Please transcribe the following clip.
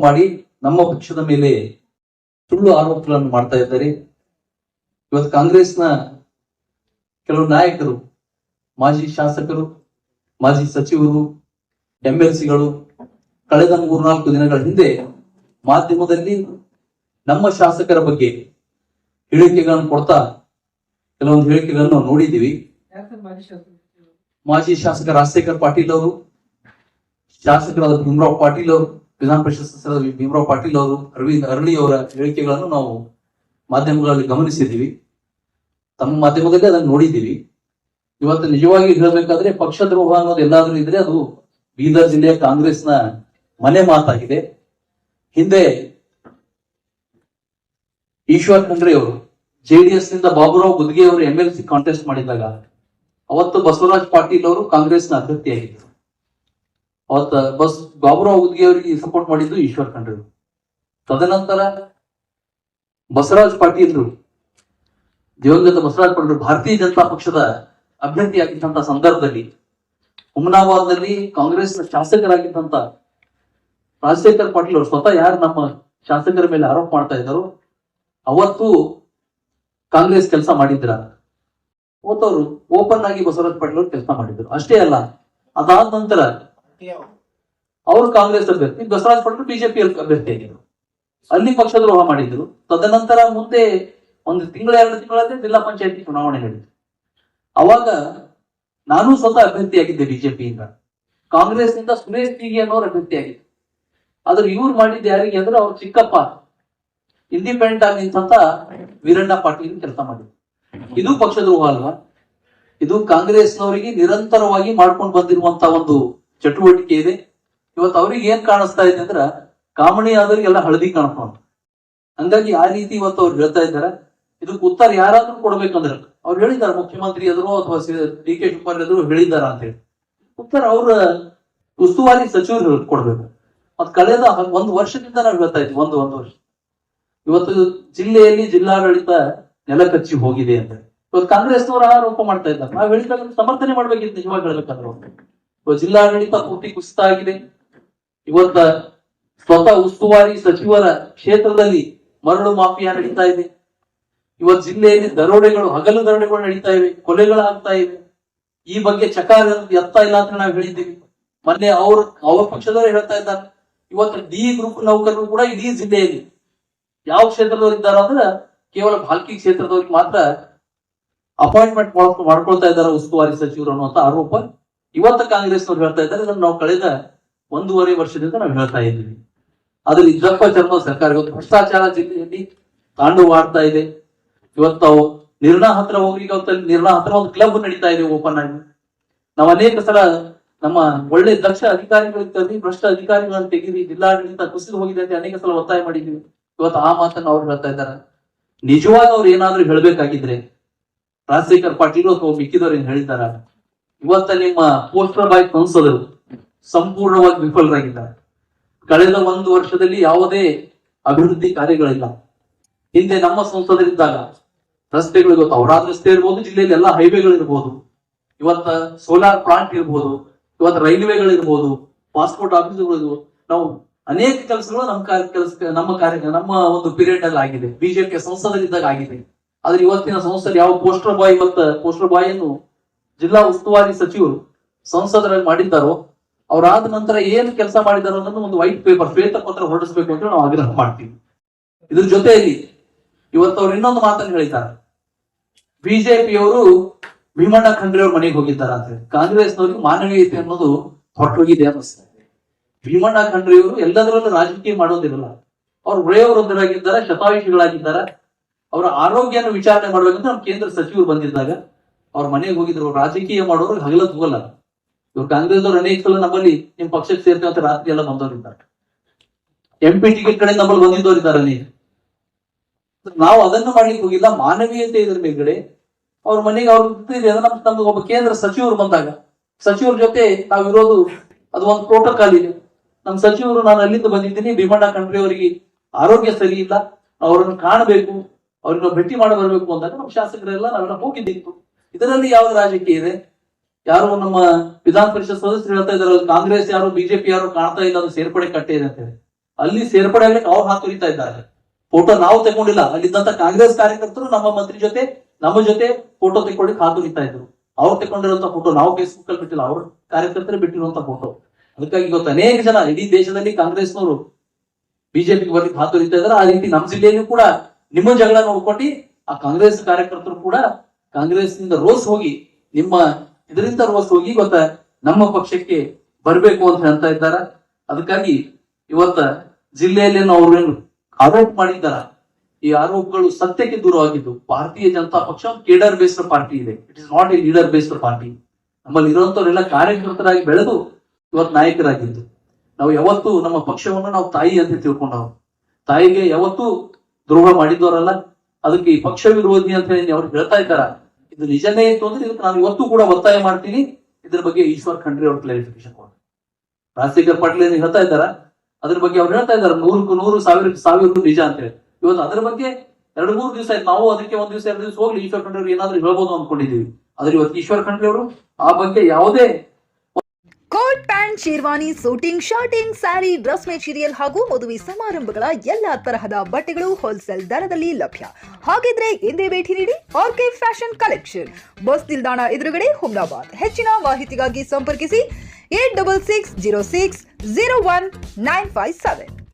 ಮಾಡಿ ನಮ್ಮ ಪಕ್ಷದ ಮೇಲೆ ಸುಳ್ಳು ಆರೋಪಗಳನ್ನು ಮಾಡ್ತಾ ಇದ್ದಾರೆ. ಇವತ್ತು ಕಾಂಗ್ರೆಸ್ನ ಕೆಲವು ನಾಯಕರು, ಮಾಜಿ ಶಾಸಕರು, ಮಾಜಿ ಸಚಿವರು, ಎಂಎಲ್ಸಿಗಳು ಕಳೆದ 3-4 ದಿನಗಳ ಹಿಂದೆ ಮಾಧ್ಯಮದಲ್ಲಿ ನಮ್ಮ ಶಾಸಕರ ಬಗ್ಗೆ ಹೇಳಿಕೆಗಳನ್ನು ಕೊಡ್ತಾ ಕೆಲವೊಂದು ಹೇಳಿಕೆಗಳನ್ನು ನಾವು ನೋಡಿದ್ದೀವಿ. ಮಾಜಿ ಶಾಸಕ ರಾಜಶೇಖರ್ ಪಾಟೀಲ್ ಅವರು, ಶಾಸಕರಾದ ಭೀಮರಾವ್ ಪಾಟೀಲ್ ಅವರು, ವಿಧಾನ ಪರಿಷತ್ ಸದಸ್ಯರಾದ ಭೀಮರಾವ್ ಪಾಟೀಲ್ ಅವರು, ಅರವಿಂದ್ ಅರಳಿ ಅವರ ಹೇಳಿಕೆಗಳನ್ನು ನಾವು ಮಾಧ್ಯಮಗಳಲ್ಲಿ ಗಮನಿಸಿದ್ದೀವಿ. ತಮ್ಮ ಮಾಧ್ಯಮದಲ್ಲಿ ಅದನ್ನು ನೋಡಿದ್ದೀವಿ. ಇವತ್ತು ನಿಜವಾಗಿ ಹೇಳಬೇಕಾದ್ರೆ ಪಕ್ಷದ್ರೋಹ ಅನ್ನೋದು ಎಲ್ಲಾದ್ರೂ ಇದ್ರೆ ಅದು ಬೀದರ್ ಜಿಲ್ಲೆಯ ಕಾಂಗ್ರೆಸ್ನ ಮನೆ ಮಾತಾಗಿದೆ. ಹಿಂದೆ ಈಶ್ವರ್ ಖಂಡ್ರೆ ಅವರು ಜೆಡಿಎಸ್ ನಿಂದ ಬಾಬುರಾವ್ ಗುದ್ಗೆ ಅವರು ಎಂಎಲ್ಸಿ ಕಾಂಟೆಸ್ಟ್ ಮಾಡಿದಾಗ ಅವತ್ತು ಬಸವರಾಜ್ ಪಾಟೀಲ್ ಅವರು ಕಾಂಗ್ರೆಸ್ನ ಅಭ್ಯರ್ಥಿಯಾಗಿದ್ದರು. ಅವತ್ತು ಬಾಬುರಾವ್ ಗುದ್ಗೆ ಅವರಿಗೆ ಸಪೋರ್ಟ್ ಮಾಡಿದ್ದು ಈಶ್ವರ್ ಖಂಡ್ರೆ. ತದನಂತರ ಬಸವರಾಜ್ ಪಾಟೀಲ್ರು, ದಿವಂಗತ ಬಸವರಾಜ್ ಪಾಟೀಲ್ ಭಾರತೀಯ ಜನತಾ ಪಕ್ಷದ ಅಭ್ಯರ್ಥಿಯಾಗಿದ್ದಂತ ಸಂದರ್ಭದಲ್ಲಿ ಹುಮನಾಬಾದ್ನಲ್ಲಿ ಕಾಂಗ್ರೆಸ್ನ ಶಾಸಕರಾಗಿದ್ದಂತ ರಾಜಶೇಖರ್ ಪಾಟೀಲ್ ಅವರು ಸ್ವತಃ ಯಾರು ನಮ್ಮ ಶಾಸಕರ ಮೇಲೆ ಆರೋಪ ಮಾಡ್ತಾ ಇದ್ದಾರೋ ಅವತ್ತು ಕಾಂಗ್ರೆಸ್ ಕೆಲಸ ಮಾಡಿದ್ರ, ಅವತ್ತವರು ಓಪನ್ ಆಗಿ ಬಸವರಾಜ್ ಪಾಟೀಲ್ ಅವರು ಕೆಲಸ ಮಾಡಿದ್ರು. ಅಷ್ಟೇ ಅಲ್ಲ, ಅದಾದ ನಂತರ ಅವರು ಕಾಂಗ್ರೆಸ್ ಅಭ್ಯರ್ಥಿ, ಬಸವರಾಜ್ ಪಾಟೀಲ್ ಬಿಜೆಪಿ ಅಭ್ಯರ್ಥಿ ಆಗಿದ್ರು. ಅಲ್ಲಿ ಪಕ್ಷದ್ರೋಹ ಮಾಡಿದ್ರು. ತದನಂತರ ಮುಂದೆ 1 ತಿಂಗಳ 2 ತಿಂಗಳಲ್ಲೇ ಜಿಲ್ಲಾ ಪಂಚಾಯತಿ ಚುನಾವಣೆ ನಡೆಯಿತು. ಅವಾಗ ನಾನು ಸ್ವತಃ ಅಭ್ಯರ್ಥಿಯಾಗಿದ್ದೆ ಬಿಜೆಪಿಯಿಂದ. ಕಾಂಗ್ರೆಸ್ನಿಂದ ಸುರೇಶ್ ತೀಗಿ ಅನ್ನೋರು ಅಭ್ಯರ್ಥಿಯಾಗಿದ್ದೆ. ಆದ್ರೆ ಇವ್ರು ಮಾಡಿದ್ದು ಯಾರಿಗೆ ಅಂದ್ರೆ ಅವ್ರ ಚಿಕ್ಕಪ್ಪ ಇಂಡಿಪೆಂಡೆಂಟ್ ಆಗಿ ನಿಂತ ವೀರಣ್ಣ ಪಾಟೀಲ್ ಕೆಲಸ ಮಾಡಿದ್ರು. ಇದು ಪಕ್ಷದ್ರೋಹ ಅಲ್ವಾ? ಇದು ಕಾಂಗ್ರೆಸ್ನವರಿಗೆ ನಿರಂತರವಾಗಿ ಮಾಡ್ಕೊಂಡು ಬಂದಿರುವಂತ ಒಂದು ಚಟುವಟಿಕೆ ಇದೆ. ಇವತ್ತು ಅವ್ರಿಗೆ ಏನ್ ಕಾಣಿಸ್ತಾ ಇದೆ ಅಂದ್ರ ಕಾಮಣಿ ಆದವ್ರಿಗೆಲ್ಲ ಹಳದಿ ಕಾಣಿಸ್ಕೊಂಡು, ಹಂಗಾಗಿ ಆ ರೀತಿ ಇವತ್ತು ಅವ್ರು ಹೇಳ್ತಾ ಇದ್ದಾರೆ. ಇದಕ್ಕೆ ಉತ್ತರ ಯಾರಾದ್ರೂ ಕೊಡ್ಬೇಕಂದ್ರೆ ಅವ್ರು ಹೇಳಿದಾರೆ, ಮುಖ್ಯಮಂತ್ರಿ ಎದುರು ಅಥವಾ ಡಿ ಕೆ ಶಿವಕುಮಾರ್ ಎದುರು ಹೇಳಿದಾರ ಅಂತ ಹೇಳಿ. ಉತ್ತರ ಅವ್ರ ಉಸ್ತುವಾರಿ ಸಚಿವರು ಕೊಡ್ಬೇಕು. ಅದ್ ಕಳೆದ 1 ವರ್ಷದಿಂದ ನಾವು ಹೇಳ್ತಾ ಇದ್ವಿ, ಒಂದು ವರ್ಷ. ಇವತ್ತು ಜಿಲ್ಲೆಯಲ್ಲಿ ಜಿಲ್ಲಾಡಳಿತ ನೆಲಕಚ್ಚಿ ಹೋಗಿದೆ ಅಂತ ಇವತ್ತು ಕಾಂಗ್ರೆಸ್ನವರು ಆರೋಪ ಮಾಡ್ತಾ ಇದ್ದಾರೆ. ನಾವ್ ಹೇಳಿದಾಗ ಸಮರ್ಥನೆ ಮಾಡ್ಬೇಕಿತ್ತು. ನಿಜವಾಗಿ ಹೇಳ್ಬೇಕಂದ್ರೆ ಇವತ್ತು ಜಿಲ್ಲಾಡಳಿತ ಪೂರ್ತಿ ಕುಸಿತ ಆಗಿದೆ. ಇವತ್ತ ಸ್ವತಃ ಉಸ್ತುವಾರಿ ಸಚಿವರ ಕ್ಷೇತ್ರದಲ್ಲಿ ಮರಳು ಮಾಫಿಯಾ ನಡೀತಾ ಇದೆ. ಇವತ್ತು ಜಿಲ್ಲೆಯಲ್ಲಿ ದರೋಡೆಗಳು, ಹಗಲು ದರೋಡೆಗಳು ನಡೀತಾ ಇವೆ, ಕೊಲೆಗಳಾಗ್ತಾ ಇವೆ. ಈ ಬಗ್ಗೆ ಚಕಾರ ಎತ್ತಾ ಇಲ್ಲ ಅಂತ ನಾವು ಹೇಳಿದ್ದೀವಿ. ಮೊನ್ನೆ ಅವ್ರ ಪಕ್ಷದವರು ಹೇಳ್ತಾ ಇದ್ದಾರೆ, ಇವತ್ತು ಡಿ ಗ್ರೂಪ್ ನೌಕರರು ಕೂಡ ಇಡೀ ಜಿಲ್ಲೆಯಲ್ಲಿ ಯಾವ ಕ್ಷೇತ್ರದವ್ರು ಇದ್ದಾರ ಅಂದ್ರೆ ಕೇವಲ ಭಾಲ್ಕಿ ಕ್ಷೇತ್ರದವ್ರಿಗೆ ಮಾತ್ರ ಅಪಾಯಿಂಟ್ಮೆಂಟ್ ಮಾಡ್ಕೊಳ್ತಾ ಇದ್ದಾರೆ ಉಸ್ತುವಾರಿ ಸಚಿವರು ಅನ್ನುವಂತ ಆರೋಪ ಇವತ್ತು ಕಾಂಗ್ರೆಸ್ನವ್ರು ಹೇಳ್ತಾ ಇದ್ದಾರೆ. ಇದನ್ನು ನಾವು ಕಳೆದ 1.5 ವರ್ಷದಿಂದ ನಾವು ಹೇಳ್ತಾ ಇದ್ದೀವಿ. ಅದ್ರಲ್ಲಿ ಇದ್ದಪ್ಪ ಚರ್ಮ ಸರ್ಕಾರ ಇವತ್ತು ಭ್ರಷ್ಟಾಚಾರ ಜಿಲ್ಲೆಯಲ್ಲಿ ತಾಂಡವಾಡ್ತಾ ಇದೆ. ಇವತ್ತು ನಾವು ನಿರ್ಣಾ ಹತ್ರ ಹೋಗಿ, ಇವತ್ತು ನಿರ್ಣಾ ಹತ್ರ ಒಂದು ಕ್ಲಬ್ ನಡೀತಾ ಇದೆ ಓಪನ್ ಆಗಿ. ನಾವು ಅನೇಕ ಸಲ ನಮ್ಮ ಒಳ್ಳೆ ದಕ್ಷ ಅಧಿಕಾರಿಗಳಿರ್ತಾರೆ, ಭ್ರಷ್ಟ ಅಧಿಕಾರಿಗಳನ್ನು ತೆಗೀರಿ, ಜಿಲ್ಲಾಡಳಿತ ಕುಸಿದು ಹೋಗಿದೆ ಅಂತ ಅನೇಕ ಸಲ ಒತ್ತಾಯ ಮಾಡಿದ್ದೀವಿ. ಇವತ್ತು ಆ ಮಾತನ್ನು ಅವ್ರು ಹೇಳ್ತಾ ಇದ್ದಾರೆ. ನಿಜವಾಗಿ ಅವ್ರು ಏನಾದ್ರೂ ಹೇಳ್ಬೇಕಾಗಿದ್ರೆ ರಾಜಶೇಖರ್ ಪಾಟೀಲ್ ಅಥವಾ ಮಿಕ್ಕಿದವ್ರು ಏನ್ ಹೇಳಿದಾರ? ಇವತ್ತ ನಿಮ್ಮ ಪೋಸ್ಟರ್ ಬಾಯ್ ಸಂಸದರು ಸಂಪೂರ್ಣವಾಗಿ ವಿಫಲರಾಗಿದ್ದಾರೆ. ಕಳೆದ 1 ವರ್ಷದಲ್ಲಿ ಯಾವುದೇ ಅಭಿವೃದ್ಧಿ ಕಾರ್ಯಗಳಿಲ್ಲ. ಹಿಂದೆ ನಮ್ಮ ಸಂಸದರಿದ್ದಾಗ ರಸ್ತೆಗಳು, ಇವತ್ತು ಅವರಾದ ರಸ್ತೆ ಇರ್ಬೋದು, ಜಿಲ್ಲೆಯಲ್ಲಿ ಎಲ್ಲ ಹೈವೇಗಳಿರ್ಬೋದು, ಇವತ್ತ ಸೋಲಾರ್ ಪ್ಲಾಂಟ್ ಇರ್ಬೋದು, ಇವತ್ತು ರೈಲ್ವೆಗಳಿರ್ಬೋದು, ಪಾಸ್ಪೋರ್ಟ್ ಆಫೀಸ್ಗಳು, ನಾವು ಅನೇಕ ಕೆಲಸಗಳು ನಮ್ಮ ಒಂದು ಪೀರಿಯಡ್ ಅಲ್ಲಿ ಆಗಿದೆ. ಬಿಜೆಪಿಯ ಸಂಸದರಿದ್ದಾಗ ಆಗಿದೆ. ಆದ್ರೆ ಇವತ್ತಿನ ಸಂಸದರು ಯಾವ ಪೋಸ್ಟರ್ ಬಾಯ್ ಅನ್ನು ಜಿಲ್ಲಾ ಉಸ್ತುವಾರಿ ಸಚಿವರು ಸಂಸದರಾಗಿ ಮಾಡಿದ್ದಾರೋ ಅವರಾದ ನಂತರ ಏನು ಕೆಲಸ ಮಾಡಿದಾರೋ ಅನ್ನೋದು ಒಂದು ವೈಟ್ ಪೇಪರ್, ಶ್ವೇತ ಪತ್ರ ಹೊರಡಿಸಬೇಕು ಅಂತ ನಾವು ಆಗ್ರಹ ಮಾಡ್ತೀವಿ. ಇದ್ರ ಜೊತೆಯಲ್ಲಿ ಇವತ್ತು ಅವ್ರು ಇನ್ನೊಂದು ಮಾತನ್ನು ಹೇಳಿದ್ದಾರೆ. ಬಿಜೆಪಿಯವರು ಭೀಮಣ್ಣ ಖಂಡ್ರೆ ಅವ್ರ ಮನೆಗೆ ಹೋಗಿದ್ದಾರೆ ಅಂತ ಹೇಳಿ. ಕಾಂಗ್ರೆಸ್ನವ್ರಿಗೆ ಮಾನವೀಯತೆ ಅನ್ನೋದು ಹೊರಟೋಗಿದೆ ಅನ್ನಿಸ್ತದೆ. ಭೀಮಣ್ಣ ಖಂಡ್ರೆಯವರು ಎಲ್ಲದರಲ್ಲೂ ರಾಜಕೀಯ ಮಾಡೋದಿರಲ್ಲ. ಅವ್ರು ಒಳ್ಳೆಯವರೊಂದರಾಗಿದ್ದಾರೆ, ಶತಾಯುಷಿಗಳಾಗಿದ್ದಾರೆ. ಅವರ ಆರೋಗ್ಯನ ವಿಚಾರಣೆ ಮಾಡ್ಬೇಕಂತ ನಮ್ಮ ಕೇಂದ್ರ ಸಚಿವರು ಬಂದಿದ್ದಾಗ ಅವ್ರ ಮನೆಗೆ ಹೋಗಿದ್ರು. ರಾಜಕೀಯ ಮಾಡೋರು ಹಗಲತ್ ಹೋಗಲ್ಲ. ಇವ್ರು ಕಾಂಗ್ರೆಸ್ದವ್ರು ಅನೇಕ ಸಲ ನಮ್ಮಲ್ಲಿ ನಿಮ್ ಪಕ್ಷಕ್ಕೆ ಸೇರ್ತೇವೆ ಅಂತ ರಾತ್ರಿ ಎಲ್ಲ ಬಂದವರಿದ್ದಾರೆ. MP ಟಿಕೆಟ್ ಕಡೆ ನಮ್ಮಲ್ಲಿ ಬಂದಿದ್ದವರಿದ್ದಾರೆ. ನಾವು ಅದನ್ನು ಮಾಡ್ಲಿಕ್ಕೆ ಹೋಗಿಲ್ಲ. ಮಾನವೀಯತೆ ಇದ್ರ ಮೇಲ್ಗಡೆ ಅವ್ರ ಮನೆಗೆ ಅವ್ರು ನಮ್ಗೆ ಒಬ್ಬ ಕೇಂದ್ರ ಸಚಿವರು ಬಂದಾಗ ಸಚಿವರ ಜೊತೆ ನಾವಿರೋದು ಅದು ಒಂದು ಪ್ರೋಟೋಕಾಲ್ ಇದೆ. ನಮ್ಮ ಸಚಿವರು, ನಾನು ಅಲ್ಲಿಂದ ಬಂದಿದ್ದೀನಿ, ಭೀಮಣ್ಣ ಖಂಡ್ರೆ ಅವರಿಗೆ ಆರೋಗ್ಯ ಸರಿ ಇಲ್ಲ, ಅವರನ್ನು ಕಾಣಬೇಕು, ಅವ್ರನ್ನ ಭೇಟಿ ಮಾಡಿ ಬರ್ಬೇಕು ಅಂದಾಗ ನಮ್ಮ ಶಾಸಕರೆಲ್ಲ ನಾವೆಲ್ಲ ಹೋಗಿದ್ದಿತ್ತು. ಇದರಲ್ಲಿ ಯಾವ ರಾಜಕೀಯ ಇದೆ? ಯಾರು ನಮ್ಮ ವಿಧಾನ ಪರಿಷತ್ ಸದಸ್ಯರು ಹೇಳ್ತಾ ಇದಾರೆ ಕಾಂಗ್ರೆಸ್ ಯಾರು ಬಿಜೆಪಿ ಯಾರು ಕಾಣ್ತಾ ಇಲ್ಲ, ಅದು ಸೇರ್ಪಡೆ ಕಟ್ಟೆ ಇದೆ ಅಂತ ಹೇಳಿ. ಅಲ್ಲಿ ಸೇರ್ಪಡೆ ಆಗ್ಲಿಕ್ಕೆ ಅವ್ರು ಹಾತೊರಿತಾ ಇದ್ದಾರೆ. ಫೋಟೋ ನಾವು ತಗೊಂಡಿಲ್ಲ, ಅಲ್ಲಿದ್ದಂತ ಕಾಂಗ್ರೆಸ್ ಕಾರ್ಯಕರ್ತರು ನಮ್ಮ ಮಂತ್ರಿ ಜೊತೆ ನಮ್ಮ ಜೊತೆ ಫೋಟೋ ತೆಕ್ಕೊಳ್ಳಿಕ್ಕೆ ಹಾತೊರಿತಾ ಇದ್ರು. ಅವ್ರು ತಗೊಂಡಿರುವಂತ ಫೋಟೋ ನಾವು ಫೇಸ್ಬುಕ್ ಅಲ್ಲಿ ಬಿಟ್ಟಿಲ್ಲ, ಅವ್ರ ಕಾರ್ಯಕರ್ತರು ಬಿಟ್ಟಿರುವಂತ ಫೋಟೋ. ಅದಕ್ಕಾಗಿ ಇವತ್ತು ಅನೇಕ ಜನ ಇಡೀ ದೇಶದಲ್ಲಿ ಕಾಂಗ್ರೆಸ್ನವರು ಬಿಜೆಪಿಗೆ ಬರ್ಲಿಕ್ಕೆ ಹಾತೊರಿತಾ ಇದ್ದಾರೆ. ಆ ರೀತಿ ನಮ್ಮ ಜಿಲ್ಲೆಯಲ್ಲೂ ಕೂಡ ನಿಮ್ಮ ಜಗಳ ನೋಡ್ಕೊಂಡು ಆ ಕಾಂಗ್ರೆಸ್ ಕಾರ್ಯಕರ್ತರು ಕೂಡ ಕಾಂಗ್ರೆಸ್ ನಿಂದ ರೋಸ್ ಹೋಗಿ ನಿಮ್ಮ ಇದರಿಂದ ರೋಸ್ ಹೋಗಿ ಇವತ್ತ ನಮ್ಮ ಪಕ್ಷಕ್ಕೆ ಬರ್ಬೇಕು ಅಂತ ಹೇಳ್ತಾ ಇದ್ದಾರ. ಅದಕ್ಕಾಗಿ ಇವತ್ತ ಜಿಲ್ಲೆಯಲ್ಲಿ ಅವ್ರೇನು ಆರೋಪ ಮಾಡಿದ್ದಾರ, ಈ ಆರೋಪಗಳು ಸತ್ಯಕ್ಕೆ ದೂರವಾಗಿದ್ದು. ಭಾರತೀಯ ಜನತಾ ಪಕ್ಷ ಕೇಡರ್ ಬೇಸ್ಡ್ ಪಾರ್ಟಿ ಇದೆ, it is not A leader based party. ನಮ್ಮಲ್ಲಿ ಇರುವಂತವರೆಲ್ಲ ಕಾರ್ಯಕರ್ತರಾಗಿ ಬೆಳೆದು ಇವತ್ತು ನಾಯಕರಾಗಿದ್ದು. ನಾವು ಯಾವತ್ತೂ ನಮ್ಮ ಪಕ್ಷವನ್ನು ನಾವು ತಾಯಿ ಅಂತ ತಿಳ್ಕೊಂಡವ್ರು, ತಾಯಿಗೆ ಯಾವತ್ತೂ ದ್ರೋಹ ಮಾಡಿದವರಲ್ಲ. ಅದಕ್ಕೆ ಈ ಪಕ್ಷ ವಿರೋಧಿ ಅಂತ ಹೇಳಿ ಅವ್ರು ಹೇಳ್ತಾ ಇದ್ದಾರ, ಇದು ನಿಜನೇ ಇತ್ತು ಅಂದ್ರೆ ಇದಕ್ಕೆ ನಾನು ಇವತ್ತು ಕೂಡ ಒತ್ತಾಯ ಮಾಡ್ತೀನಿ. ಇದ್ರ ಬಗ್ಗೆ ಈಶ್ವರ್ ಖಂಡ್ರೆ ಅವ್ರು ಕ್ಲಾರಿಫಿಕೇಶನ್ ಕೊಡ್ತಾರೆ. ರಾಜಶೇಖರ್ ಪಾಟೀಲ್ ಹೇಳ್ತಾ ಇದ್ದಾರ, ಅದ್ರ ಬಗ್ಗೆ ಅವ್ರು ಹೇಳ್ತಾ ಇದ್ದಾರೆ 100 ನಿಜ ಅಂತ ಹೇಳಿ. ಇವತ್ತು ಅದ್ರ ಬಗ್ಗೆ 2-3 ದಿವಸ ಆಯ್ತು, ನಾವು ಅದಕ್ಕೆ 1 ದಿವಸ 2 ದಿವಸ ಹೋಗ್ಲಿ ಈಶ್ವರ್ ಖಂಡ್ರೆ ಅವ್ರು ಏನಾದ್ರು ಹೇಳ್ಬೋದು ಅನ್ಕೊಂಡಿದೀವಿ. ಆದ್ರೆ ಇವತ್ತು ಈಶ್ವರ್ ಖಂಡ್ರೆ ಅವರು ಆ ಬಗ್ಗೆ ಯಾವುದೇ coat pant, sherwani, suiting, shirting, sari, dress material ಹಾಗೂ ಮದುವೆ ಸಮಾರಂಭಗಳ ಎಲ್ಲಾ ತರಹದ ಬಟ್ಟೆಗಳು ಹೋಲ್ಸೇಲ್ ದರದಲ್ಲಿ ಲಭ್ಯ. ಹಾಗಿದ್ರೆ ಹಿಂದೆ ಭೇಟಿ ನೀಡಿ ಆರ್ಕೆ ಫ್ಯಾಷನ್ ಕಲೆಕ್ಷನ್, ಬಸ್ ನಿಲ್ದಾಣ ಎದುರುಗಡೆ, ಹುಮ್ನಾಬಾದ್. ಹೆಚ್ಚಿನ ಮಾಹಿತಿಗಾಗಿ ಸಂಪರ್ಕಿಸಿ 8660601957.